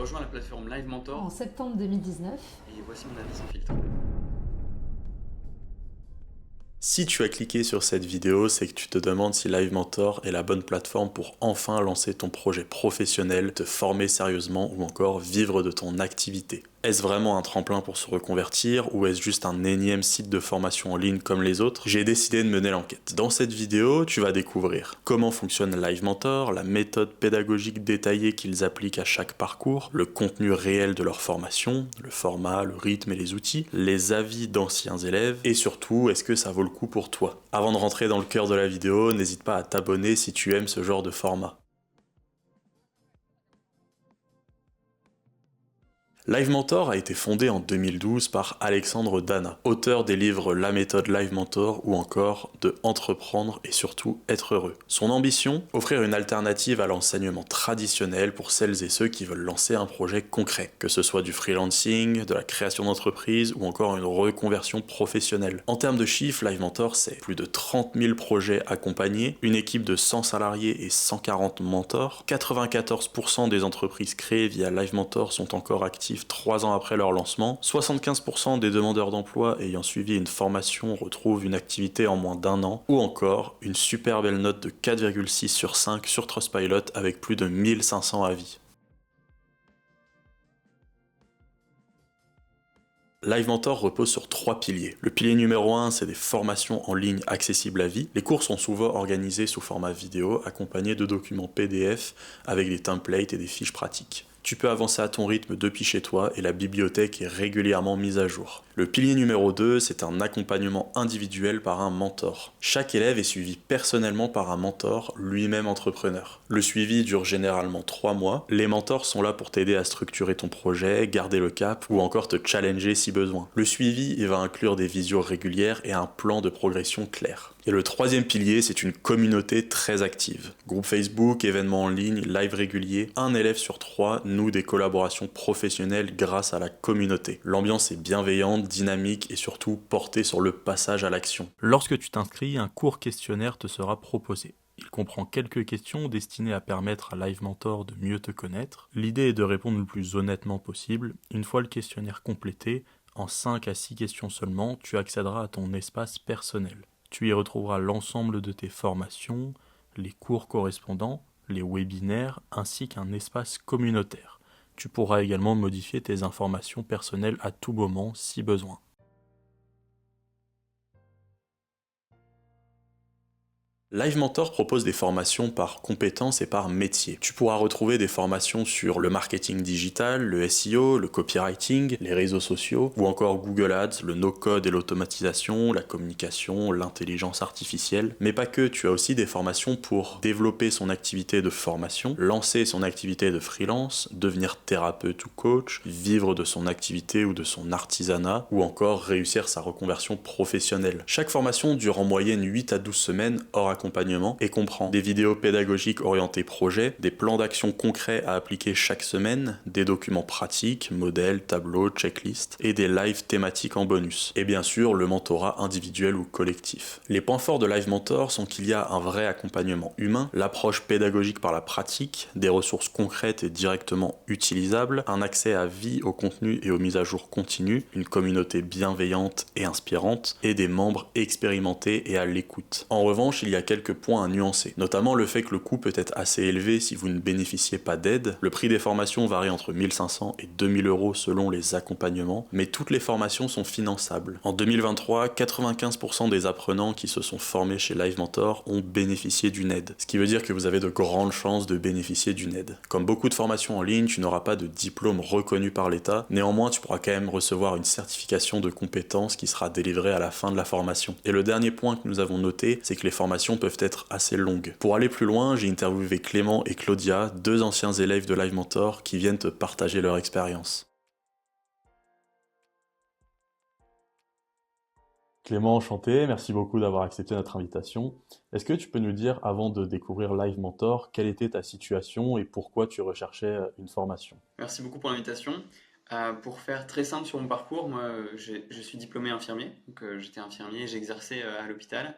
rejoint la plateforme Live En Mentor septembre 2019. et voici mon avis sans filtre. Si tu as cliqué sur cette vidéo, c'est que tu te demandes si Live Mentor est la bonne plateforme pour enfin lancer ton projet professionnel, te former sérieusement ou encore vivre de ton activité. Est-ce vraiment un tremplin pour se reconvertir ou est-ce juste un énième site de formation en ligne comme les autres? J'ai décidé de mener l'enquête. Dans cette vidéo, tu vas découvrir comment fonctionne Live Mentor, la méthode pédagogique détaillée qu'ils appliquent à chaque parcours, le contenu réel de leur formation, le format, le rythme et les outils, les avis d'anciens élèves et surtout, est-ce que ça vaut le coup pour toi? Avant de rentrer dans le cœur de la vidéo, n'hésite pas à t'abonner si tu aimes ce genre de format. Live Mentor a été fondé en 2012 par Alexandre Dana, auteur des livres La méthode Live Mentor ou encore de Entreprendre et surtout être heureux. Son ambition, offrir une alternative à l'enseignement traditionnel pour celles et ceux qui veulent lancer un projet concret, que ce soit du freelancing, de la création d'entreprise ou encore une reconversion professionnelle. En termes de chiffres, Live Mentor, c'est plus de 30 000 projets accompagnés, une équipe de 100 salariés et 140 mentors, 94% des entreprises créées via Live Mentor sont encore actives 3 ans après leur lancement, 75% des demandeurs d'emploi ayant suivi une formation retrouvent une activité en moins d'un an, ou encore une super belle note de 4,6 sur 5 sur Trustpilot avec plus de 1500 avis. Live Mentor repose sur 3 piliers. Le pilier numéro 1, c'est des formations en ligne accessibles à vie. Les cours sont souvent organisés sous format vidéo, accompagnés de documents PDF avec des templates et des fiches pratiques. Tu peux avancer à ton rythme depuis chez toi et la bibliothèque est régulièrement mise à jour. Le pilier numéro 2, c'est un accompagnement individuel par un mentor. Chaque élève est suivi personnellement par un mentor, lui-même entrepreneur. Le suivi dure généralement 3 mois. Les mentors sont là pour t'aider à structurer ton projet, garder le cap ou encore te challenger si besoin. Le suivi, il va inclure des visios régulières et un plan de progression clair. Et le troisième pilier, c'est une communauté très active. Groupe Facebook, événements en ligne, live réguliers, un élève sur 3 noue des collaborations professionnelles grâce à la communauté. L'ambiance est bienveillante, dynamique et surtout portée sur le passage à l'action. Lorsque tu t'inscris, un court questionnaire te sera proposé. Il comprend quelques questions destinées à permettre à Live Mentor de mieux te connaître. L'idée est de répondre le plus honnêtement possible. Une fois le questionnaire complété, en 5 à 6 questions seulement, tu accéderas à ton espace personnel. Tu y retrouveras l'ensemble de tes formations, les cours correspondants, les webinaires, ainsi qu'un espace communautaire. Tu pourras également modifier tes informations personnelles à tout moment si besoin. Live Mentor propose des formations par compétences et par métier. Tu pourras retrouver des formations sur le marketing digital, le SEO, le copywriting, les réseaux sociaux, ou encore Google Ads, le no-code et l'automatisation, la communication, l'intelligence artificielle. Mais pas que, tu as aussi des formations pour développer son activité de formation, lancer son activité de freelance, devenir thérapeute ou coach, vivre de son activité ou de son artisanat, ou encore réussir sa reconversion professionnelle. Chaque formation dure en moyenne 8 à 12 semaines hors accompagnement et comprend des vidéos pédagogiques orientées projet, des plans d'action concrets à appliquer chaque semaine, des documents pratiques, modèles, tableaux, checklists et des lives thématiques en bonus. Et bien sûr, le mentorat individuel ou collectif. Les points forts de Live Mentor sont qu'il y a un vrai accompagnement humain, l'approche pédagogique par la pratique, des ressources concrètes et directement utilisables, un accès à vie au contenu et aux mises à jour continues, une communauté bienveillante et inspirante et des membres expérimentés et à l'écoute. En revanche, il y a quelques points à nuancer, notamment le fait que le coût peut être assez élevé si vous ne bénéficiez pas d'aide. Le prix des formations varie entre 1500 et 2000 euros selon les accompagnements, mais toutes les formations sont finançables. En 2023, 95% des apprenants qui se sont formés chez Live Mentor ont bénéficié d'une aide, ce qui veut dire que vous avez de grandes chances de bénéficier d'une aide. Comme beaucoup de formations en ligne, tu n'auras pas de diplôme reconnu par l'État, néanmoins tu pourras quand même recevoir une certification de compétences qui sera délivrée à la fin de la formation. Et le dernier point que nous avons noté, c'est que les formations peuvent être assez longues. Pour aller plus loin, j'ai interviewé Clément et Claudia, 2 anciens élèves de Live Mentor qui viennent te partager leur expérience. Clément, enchanté, merci beaucoup d'avoir accepté notre invitation. Est-ce que tu peux nous dire, avant de découvrir Live Mentor, quelle était ta situation et pourquoi tu recherchais une formation? Merci beaucoup pour l'invitation. Pour faire très simple sur mon parcours, moi je suis diplômé infirmier, donc j'étais infirmier, j'exerçais à l'hôpital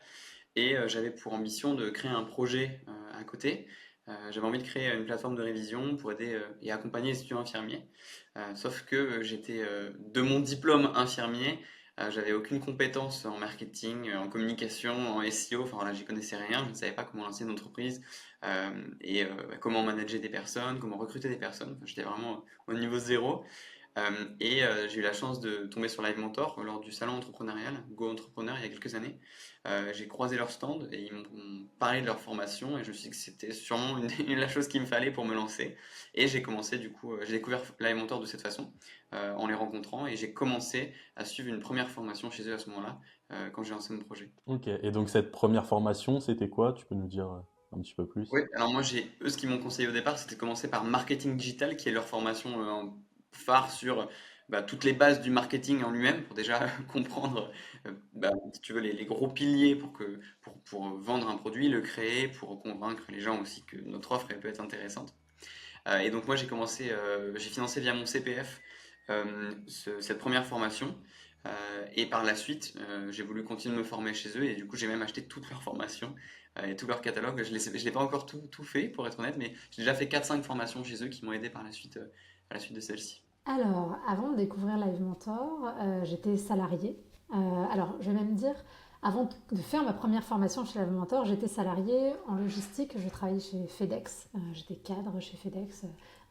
et j'avais pour ambition de créer un projet à côté. J'avais envie de créer une plateforme de révision pour aider et accompagner les étudiants infirmiers. Sauf que j'étais de mon diplôme infirmier, j'avais aucune compétence en marketing, en communication, en SEO. Enfin voilà, j'y connaissais rien. Je ne savais pas comment lancer une entreprise comment manager des personnes, comment recruter des personnes. Enfin, j'étais vraiment au niveau zéro. J'ai eu la chance de tomber sur Live Mentor lors du salon entrepreneurial Go Entrepreneur il y a quelques années. J'ai croisé leur stand et ils m'ont parlé de leur formation et je me suis dit que c'était sûrement la chose qu'il me fallait pour me lancer. Et j'ai commencé du coup, j'ai découvert Live Mentor de cette façon, en les rencontrant et j'ai commencé à suivre une première formation chez eux à ce moment-là, quand j'ai lancé mon projet. Ok, et donc cette première formation, c'était quoi? Tu peux nous dire un petit peu plus? Oui, alors moi, eux, ce qu'ils m'ont conseillé au départ, c'était de commencer par marketing digital, qui est leur formation phare sur toutes les bases du marketing en lui-même, pour déjà comprendre, si tu veux, les gros piliers pour vendre un produit, le créer, pour convaincre les gens aussi que notre offre, elle peut être intéressante. Et donc moi, j'ai financé via mon CPF cette première formation. Et par la suite, j'ai voulu continuer de me former chez eux et du coup, j'ai même acheté toutes leurs formations et tout leur catalogue. Je l'ai pas encore tout fait, pour être honnête, mais j'ai déjà fait 4-5 formations chez eux qui m'ont aidé par la suite, à la suite de celle-ci. Alors, avant de découvrir Live Mentor, j'étais salariée. Alors, je vais même dire, avant de faire ma première formation chez Live Mentor, j'étais salariée en logistique. Je travaillais chez FedEx. J'étais cadre chez FedEx,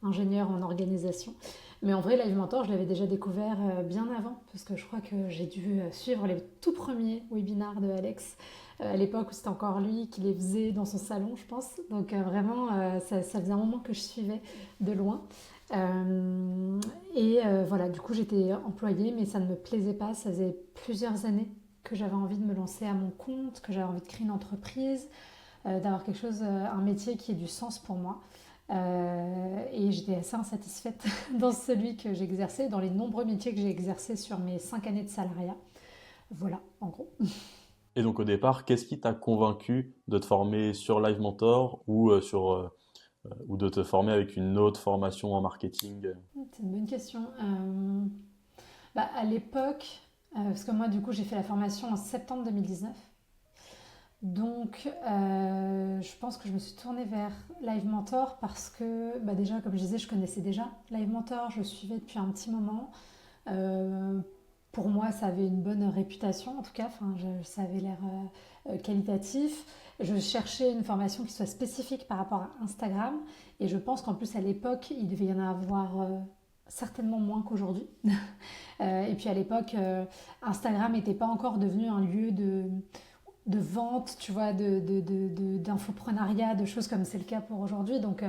ingénieur en organisation. Mais en vrai, Live Mentor, je l'avais déjà découvert bien avant, parce que je crois que j'ai dû suivre les tout premiers webinars de Alex à l'époque où c'était encore lui qui les faisait dans son salon, je pense. Donc vraiment, ça faisait un moment que je suivais de loin. Voilà, du coup j'étais employée, mais ça ne me plaisait pas. Ça faisait plusieurs années que j'avais envie de me lancer à mon compte, que j'avais envie de créer une entreprise, d'avoir quelque chose, un métier qui ait du sens pour moi. Et j'étais assez insatisfaite dans celui que j'exerçais, dans les nombreux métiers que j'ai exercés sur mes 5 années de salariat. Voilà, en gros. Et donc au départ, qu'est-ce qui t'a convaincu de te former sur Live Mentor ou de te former avec une autre formation en marketing? C'est une bonne question. À l'époque, parce que moi du coup j'ai fait la formation en septembre 2019, donc je pense que je me suis tournée vers Live Mentor parce que déjà comme je disais je connaissais déjà Live Mentor, je suivais depuis un petit moment. Euh, pour moi ça avait une bonne réputation en tout cas, enfin, ça avait l'air qualitatif. Je cherchais une formation qui soit spécifique par rapport à Instagram et je pense qu'en plus à l'époque il devait y en avoir certainement moins qu'aujourd'hui. Et puis à l'époque, Instagram n'était pas encore devenu un lieu de vente, tu vois, d'infoprenariat, de choses comme c'est le cas pour aujourd'hui. Donc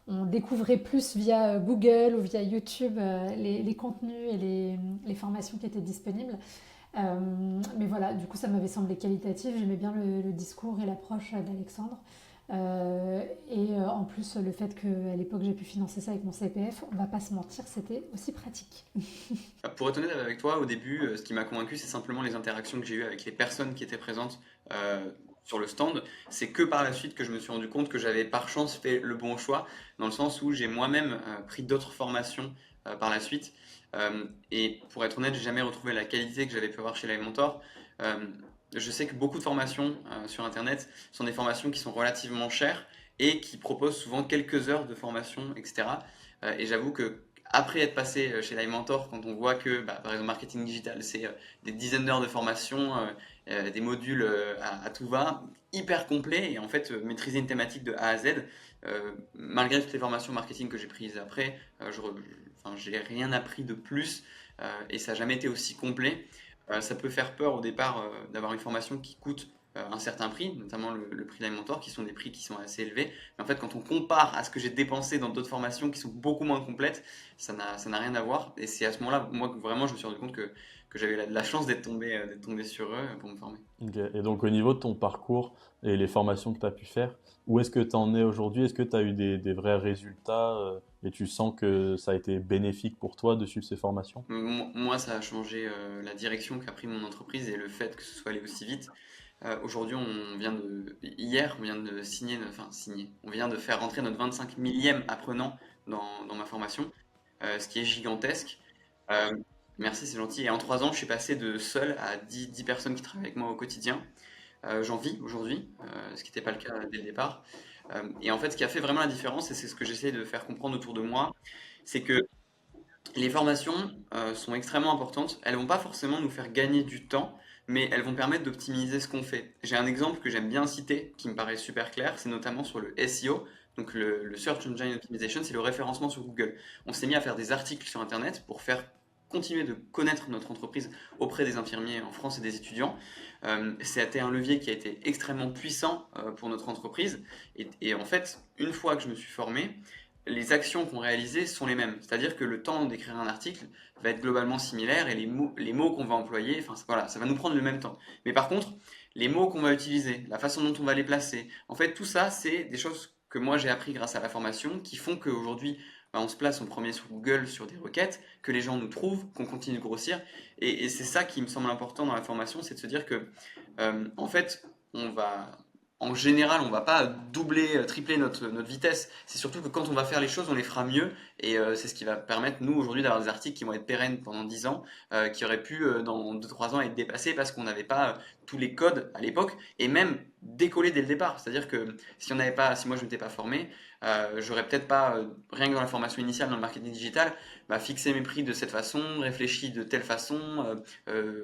on découvrait plus via Google ou via YouTube les contenus et les formations qui étaient disponibles. Mais voilà, du coup ça m'avait semblé qualitatif, j'aimais bien le discours et l'approche d'Alexandre. En plus, le fait qu'à l'époque j'ai pu financer ça avec mon CPF, on va pas se mentir, c'était aussi pratique. Pour être honnête avec toi, au début, ce qui m'a convaincu, c'est simplement les interactions que j'ai eues avec les personnes qui étaient présentes sur le stand. C'est que par la suite que je me suis rendu compte que j'avais par chance fait le bon choix, dans le sens où j'ai moi-même pris d'autres formations par la suite. Et pour être honnête, j'ai jamais retrouvé la qualité que j'avais pu avoir chez Live Mentor. Euh, je sais que beaucoup de formations sur Internet sont des formations qui sont relativement chères et qui proposent souvent quelques heures de formation, etc. Et j'avoue que après être passé chez Live Mentor, quand on voit que, par exemple, marketing digital, c'est des dizaines d'heures de formation, des modules à tout va, hyper complet, et en fait, maîtriser une thématique de A à Z, malgré toutes les formations marketing que j'ai prises après, enfin, j'ai rien appris de plus, et ça n'a jamais été aussi complet. Ça peut faire peur au départ d'avoir une formation qui coûte un certain prix, notamment le prix Live Mentor, qui sont des prix qui sont assez élevés. Mais en fait, quand on compare à ce que j'ai dépensé dans d'autres formations qui sont beaucoup moins complètes, ça n'a rien à voir. Et c'est à ce moment-là, moi, vraiment, je me suis rendu compte que j'avais la chance d'être tombé sur eux pour me former. Ok. Et donc au niveau de ton parcours et les formations que tu as pu faire, où est-ce que tu en es aujourd'hui? Est-ce que tu as eu des vrais résultats et tu sens que ça a été bénéfique pour toi de suivre ces formations? Moi, ça a changé la direction qu'a pris mon entreprise et le fait que ce soit allé aussi vite. Aujourd'hui, hier, on vient de signer, on vient de faire rentrer notre 25 millième apprenant dans ma formation, ce qui est gigantesque. Euh, Merci, c'est gentil. Et en 3 ans, je suis passé de seul à 10 personnes qui travaillent avec moi au quotidien. J'en vis aujourd'hui, ce qui n'était pas le cas dès le départ. Et en fait, ce qui a fait vraiment la différence, et c'est ce que j'essaie de faire comprendre autour de moi, c'est que les formations sont extrêmement importantes. Elles vont pas forcément nous faire gagner du temps, mais elles vont permettre d'optimiser ce qu'on fait. J'ai un exemple que j'aime bien citer, qui me paraît super clair, c'est notamment sur le SEO, donc le Search Engine Optimization, c'est le référencement sur Google. On s'est mis à faire des articles sur Internet pour faire continuer de connaître notre entreprise auprès des infirmiers en France et des étudiants. C'était un levier qui a été extrêmement puissant pour notre entreprise. Et en fait, une fois que je me suis formé, les actions qu'on réalisait sont les mêmes. C'est-à-dire que le temps d'écrire un article va être globalement similaire et les mots qu'on va employer, enfin voilà, ça va nous prendre le même temps. Mais par contre, les mots qu'on va utiliser, la façon dont on va les placer, en fait, tout ça, c'est des choses que moi j'ai appris grâce à la formation qui font qu'aujourd'hui, on se place en premier sur Google sur des requêtes, que les gens nous trouvent, qu'on continue de grossir. Et c'est ça qui me semble important dans la formation, c'est de se dire que, en fait, on va, en général, on va pas doubler, tripler notre vitesse. C'est surtout que quand on va faire les choses, on les fera mieux. Et c'est ce qui va permettre, nous, aujourd'hui, d'avoir des articles qui vont être pérennes pendant 10 ans, qui auraient pu, dans 2-3 ans, être dépassés parce qu'on n'avait pas tous les codes à l'époque, et même décoller dès le départ. C'est-à-dire que si moi je ne m'étais pas formé, j'aurais peut-être pas, rien que dans la formation initiale dans le marketing digital, fixé mes prix de cette façon, réfléchi de telle façon,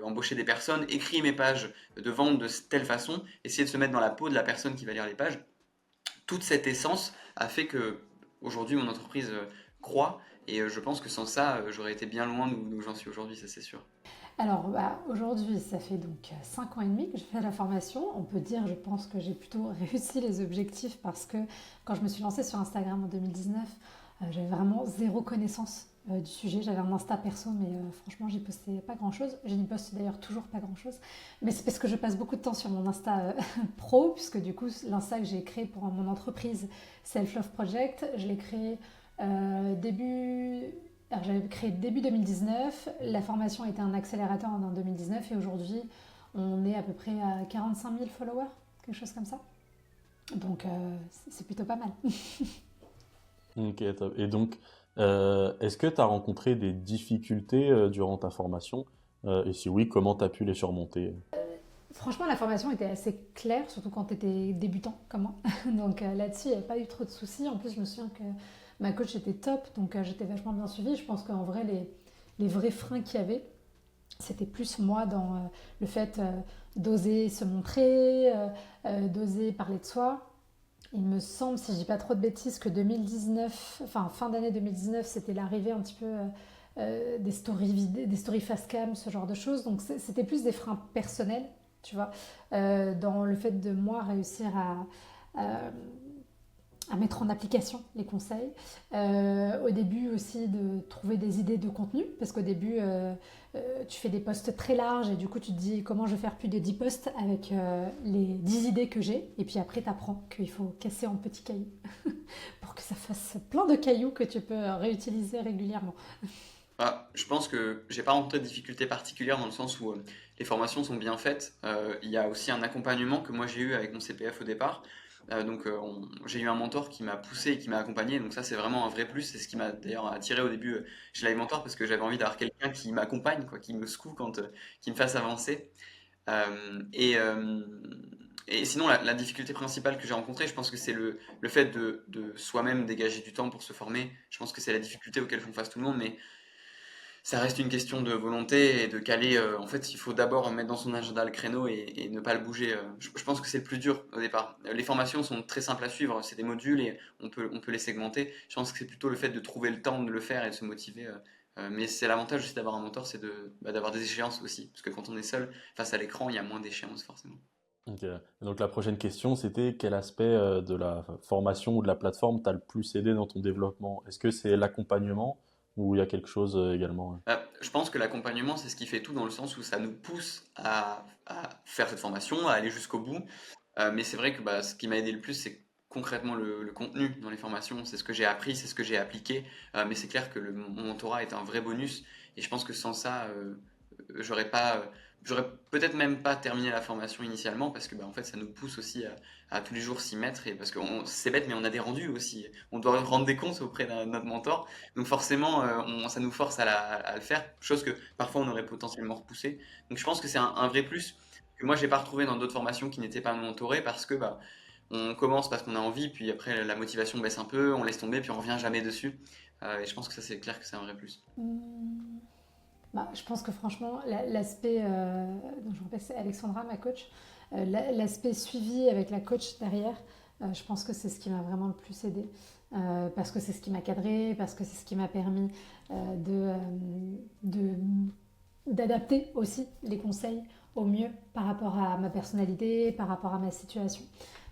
embauché des personnes, écrit mes pages de vente de telle façon, essayer de se mettre dans la peau de la personne qui va lire les pages. Toute cette essence a fait que aujourd'hui mon entreprise croît, et je pense que sans ça, j'aurais été bien loin d'où j'en suis aujourd'hui, ça c'est sûr. Alors aujourd'hui, ça fait donc 5 ans et demi que je fais la formation. On peut dire, je pense que j'ai plutôt réussi les objectifs parce que quand je me suis lancée sur Instagram en 2019, j'avais vraiment zéro connaissance du sujet. J'avais un Insta perso, mais franchement, j'y postais pas grand-chose. Je n'y poste d'ailleurs toujours pas grand-chose. Mais c'est parce que je passe beaucoup de temps sur mon Insta pro, puisque du coup, l'Insta que j'ai créé pour mon entreprise Self Love Project, je l'ai créé début... Alors, j'avais créé début 2019, la formation a été un accélérateur en 2019 et aujourd'hui on est à peu près à 45 000 followers, quelque chose comme ça. Donc c'est plutôt pas mal. Ok, top. Et donc, est-ce que tu as rencontré des difficultés durant ta formation? Et si oui, comment tu as pu les surmonter? Franchement, la formation était assez claire, surtout quand tu étais débutant comme moi. Donc là-dessus, il n'y avait pas eu trop de soucis. En plus, je me souviens que ma coach était top, donc j'étais vachement bien suivie. Je pense qu'en vrai, les vrais freins qu'il y avait, c'était plus moi dans le fait d'oser se montrer, d'oser parler de soi. Il me semble, si je dis pas trop de bêtises, que 2019, enfin fin d'année 2019, c'était l'arrivée un petit peu des stories face cam, ce genre de choses. Donc c'était plus des freins personnels, tu vois, dans le fait de moi réussir à, à mettre en application les conseils. Au début aussi de trouver des idées de contenu, parce qu'au début tu fais des posts très larges et du coup tu te dis comment je vais faire plus de 10 posts avec les 10 idées que j'ai, et puis après tu apprends qu'il faut casser en petits cailloux pour que ça fasse plein de cailloux que tu peux réutiliser régulièrement. Je pense que j'ai pas rencontré de difficultés particulières dans le sens où les formations sont bien faites. Il y a aussi un accompagnement que moi j'ai eu avec mon CPF au départ. J'ai eu un mentor qui m'a poussé et qui m'a accompagné, donc ça c'est vraiment un vrai plus. C'est ce qui m'a d'ailleurs attiré au début chez Live Mentor, parce que j'avais envie d'avoir quelqu'un qui m'accompagne, quoi, qui me secoue qui me fasse avancer. Euh, et, euh, et sinon, la difficulté principale que j'ai rencontrée, je pense que c'est le fait de soi-même dégager du temps pour se former. Je pense que c'est la difficulté auquel font face tout le monde, mais ça reste une question de volonté et de caler. En fait, il faut d'abord mettre dans son agenda le créneau et ne pas le bouger. Je pense que c'est le plus dur au départ. Les formations sont très simples à suivre, c'est des modules et on peut les segmenter. Je pense que c'est plutôt le fait de trouver le temps de le faire et de se motiver. Mais c'est l'avantage aussi d'avoir un mentor, c'est d'avoir des échéances aussi. Parce que quand on est seul face à l'écran, il y a moins d'échéances forcément. Ok. Donc la prochaine question, c'était quel aspect de la formation ou de la plateforme t'a le plus aidé dans ton développement? Est-ce que c'est l'accompagnement ou il y a quelque chose également? Je pense que l'accompagnement, c'est ce qui fait tout dans le sens où ça nous pousse à faire cette formation, à aller jusqu'au bout. Mais c'est vrai que ce qui m'a aidé le plus, c'est concrètement le contenu dans les formations. C'est ce que j'ai appris, c'est ce que j'ai appliqué. Mais c'est clair que mon mentorat est un vrai bonus. Et je pense que sans ça, j'aurais pas, j'aurais peut-être même pas terminé la formation initialement, parce que en fait, ça nous pousse aussi à tous les jours s'y mettre. Et parce que c'est bête, mais on a des rendus aussi. On doit rendre des comptes auprès de notre mentor. Donc forcément, ça nous force à le faire. Chose que parfois on aurait potentiellement repoussé. Donc je pense que c'est un vrai plus que moi j'ai pas retrouvé dans d'autres formations qui n'étaient pas mentorées, parce que on commence parce qu'on a envie, puis après la motivation baisse un peu, on laisse tomber, puis on revient jamais dessus. Et je pense que ça, c'est clair que c'est un vrai plus. Bah, je pense que franchement, l'aspect, donc je me rappelle que c'est Alexandra, ma coach, l'aspect suivi avec la coach derrière, je pense que c'est ce qui m'a vraiment le plus aidé. Parce que c'est ce qui m'a cadré, parce que c'est ce qui m'a permis de, d'adapter aussi les conseils au mieux par rapport à ma personnalité, par rapport à ma situation.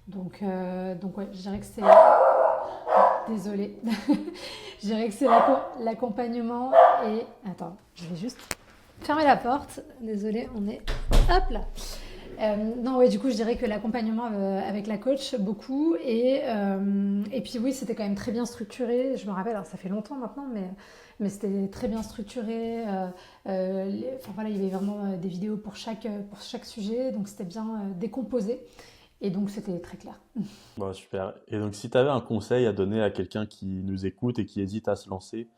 Donc ouais, je dirais que c'est... Désolée. Je dirais que c'est l'accompagnement et... Attends, je vais juste fermer la porte. Désolée, on est... Hop là. Non, ouais, du coup, je dirais que l'accompagnement avec la coach, beaucoup. Et puis oui, c'était quand même très bien structuré. Je me rappelle, alors ça fait longtemps maintenant, mais c'était très bien structuré. Enfin voilà, il y avait vraiment des vidéos pour chaque sujet, donc c'était bien décomposé. Et donc c'était très clair. Bah, super. Et donc, si tu avais un conseil à donner à quelqu'un qui nous écoute et qui hésite à se lancer,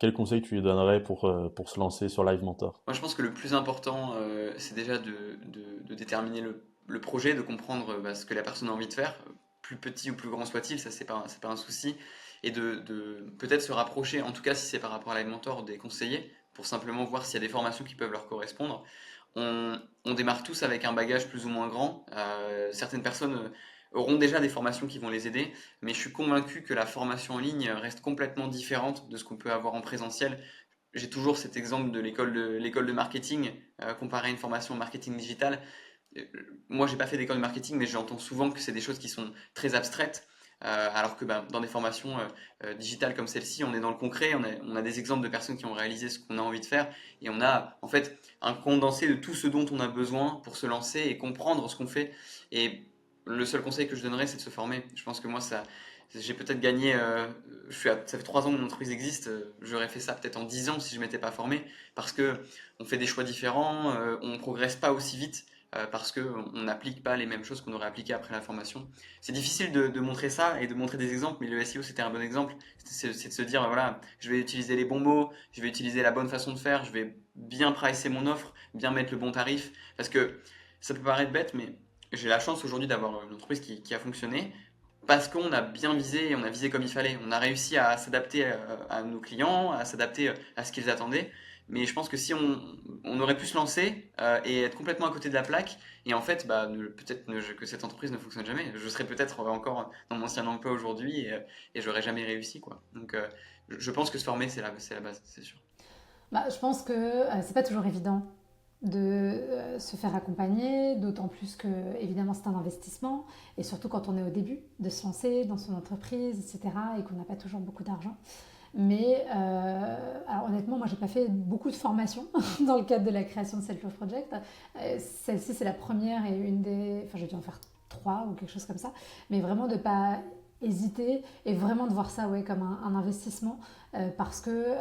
quel conseil tu lui donnerais pour se lancer sur Live Mentor? Moi, je pense que le plus important, c'est déjà de déterminer le projet, de comprendre ce que la personne a envie de faire, plus petit ou plus grand soit-il, ça c'est pas un souci, et de peut-être se rapprocher, en tout cas si c'est par rapport à Live Mentor, des conseillers, pour simplement voir s'il y a des formations qui peuvent leur correspondre. On démarre tous avec un bagage plus ou moins grand. Certaines personnes auront déjà des formations qui vont les aider, mais je suis convaincu que la formation en ligne reste complètement différente de ce qu'on peut avoir en présentiel. J'ai toujours cet exemple de l'école de marketing comparé à une formation en marketing digital. Moi, j'ai pas fait d'école de marketing, mais j'entends souvent que c'est des choses qui sont très abstraites. Alors que dans des formations digitales comme celle-ci, on est dans le concret, on a des exemples de personnes qui ont réalisé ce qu'on a envie de faire, et on a en fait un condensé de tout ce dont on a besoin pour se lancer et comprendre ce qu'on fait. Et le seul conseil que je donnerais, c'est de se former. Je pense que moi, j'ai peut-être gagné, ça fait 3 ans que mon entreprise existe, j'aurais fait ça peut-être en 10 ans si je m'étais pas formé, parce que on fait des choix différents, on progresse pas aussi vite, parce qu'on n'applique pas les mêmes choses qu'on aurait appliquées après la formation. C'est difficile de montrer ça et de montrer des exemples, mais le SEO c'était un bon exemple. C'est de se dire, voilà, je vais utiliser les bons mots, je vais utiliser la bonne façon de faire, je vais bien pricer mon offre, bien mettre le bon tarif, parce que ça peut paraître bête, mais j'ai la chance aujourd'hui d'avoir une entreprise qui a fonctionné, parce qu'on a bien visé et on a visé comme il fallait. On a réussi à s'adapter à nos clients, à s'adapter à ce qu'ils attendaient. Mais je pense que si on aurait pu se lancer et être complètement à côté de la plaque, et en fait, peut-être que cette entreprise ne fonctionne jamais. Je serais peut-être encore dans mon ancien emploi aujourd'hui et j'aurais jamais réussi, quoi. Donc, je pense que se former, c'est la base, c'est sûr. Bah, je pense que c'est pas toujours évident de se faire accompagner, d'autant plus que évidemment c'est un investissement, et surtout quand on est au début de se lancer dans son entreprise, etc., et qu'on n'a pas toujours beaucoup d'argent. Mais alors honnêtement, moi j'ai pas fait beaucoup de formations dans le cadre de la création de Self-Love Project. Celle-ci c'est la première et une des... Enfin j'ai dû en faire 3 ou quelque chose comme ça. Mais vraiment de pas hésiter et vraiment de voir ça ouais, comme un investissement parce que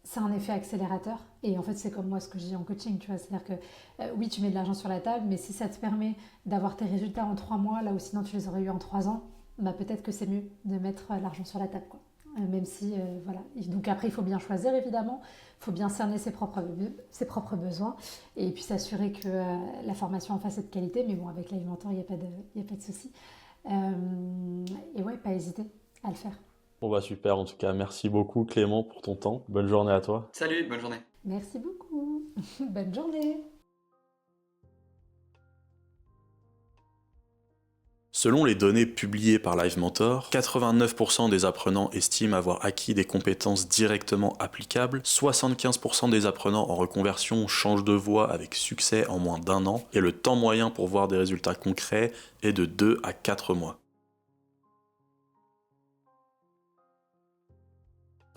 c'est un effet accélérateur. Et en fait c'est comme moi ce que je dis en coaching, tu vois. C'est-à-dire que oui tu mets de l'argent sur la table, mais si ça te permet d'avoir tes résultats en 3 mois, là où sinon tu les aurais eu en 3 ans, bah peut-être que c'est mieux de mettre l'argent sur la table, quoi. Même si, voilà. Donc après, il faut bien choisir, évidemment. Il faut bien cerner ses propres besoins et puis s'assurer que la formation en face est de qualité. Mais bon, avec Live Mentor, il n'y a pas de souci. Et ouais, pas hésiter à le faire. Bon bah super, en tout cas, merci beaucoup Clément pour ton temps. Bonne journée à toi. Salut, bonne journée. Merci beaucoup. Bonne journée. Selon les données publiées par Live Mentor, 89% des apprenants estiment avoir acquis des compétences directement applicables, 75% des apprenants en reconversion changent de voie avec succès en moins d'1 an, et le temps moyen pour voir des résultats concrets est de 2 à 4 mois.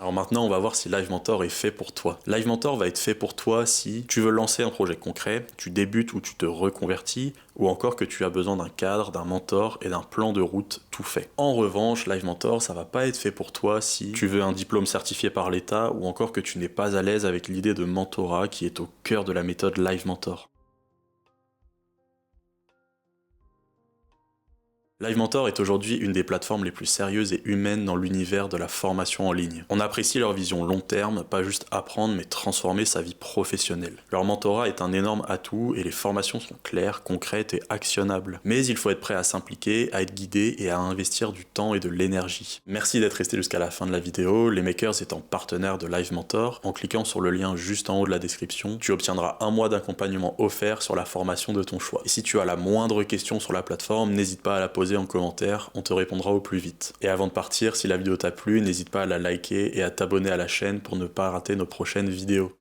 Alors maintenant, on va voir si Live Mentor est fait pour toi. Live Mentor va être fait pour toi si tu veux lancer un projet concret, tu débutes ou tu te reconvertis, ou encore que tu as besoin d'un cadre, d'un mentor et d'un plan de route tout fait. En revanche, Live Mentor, ça va pas être fait pour toi si tu veux un diplôme certifié par l'État, ou encore que tu n'es pas à l'aise avec l'idée de mentorat qui est au cœur de la méthode Live Mentor. Live Mentor est aujourd'hui une des plateformes les plus sérieuses et humaines dans l'univers de la formation en ligne. On apprécie leur vision long terme, pas juste apprendre mais transformer sa vie professionnelle. Leur mentorat est un énorme atout et les formations sont claires, concrètes et actionnables. Mais il faut être prêt à s'impliquer, à être guidé et à investir du temps et de l'énergie. Merci d'être resté jusqu'à la fin de la vidéo, les makers étant partenaires de Live Mentor. En cliquant sur le lien juste en haut de la description, tu obtiendras un mois d'accompagnement offert sur la formation de ton choix. Et si tu as la moindre question sur la plateforme, n'hésite pas à la poser en commentaire, on te répondra au plus vite. Et avant de partir, si la vidéo t'a plu, n'hésite pas à la liker et à t'abonner à la chaîne pour ne pas rater nos prochaines vidéos.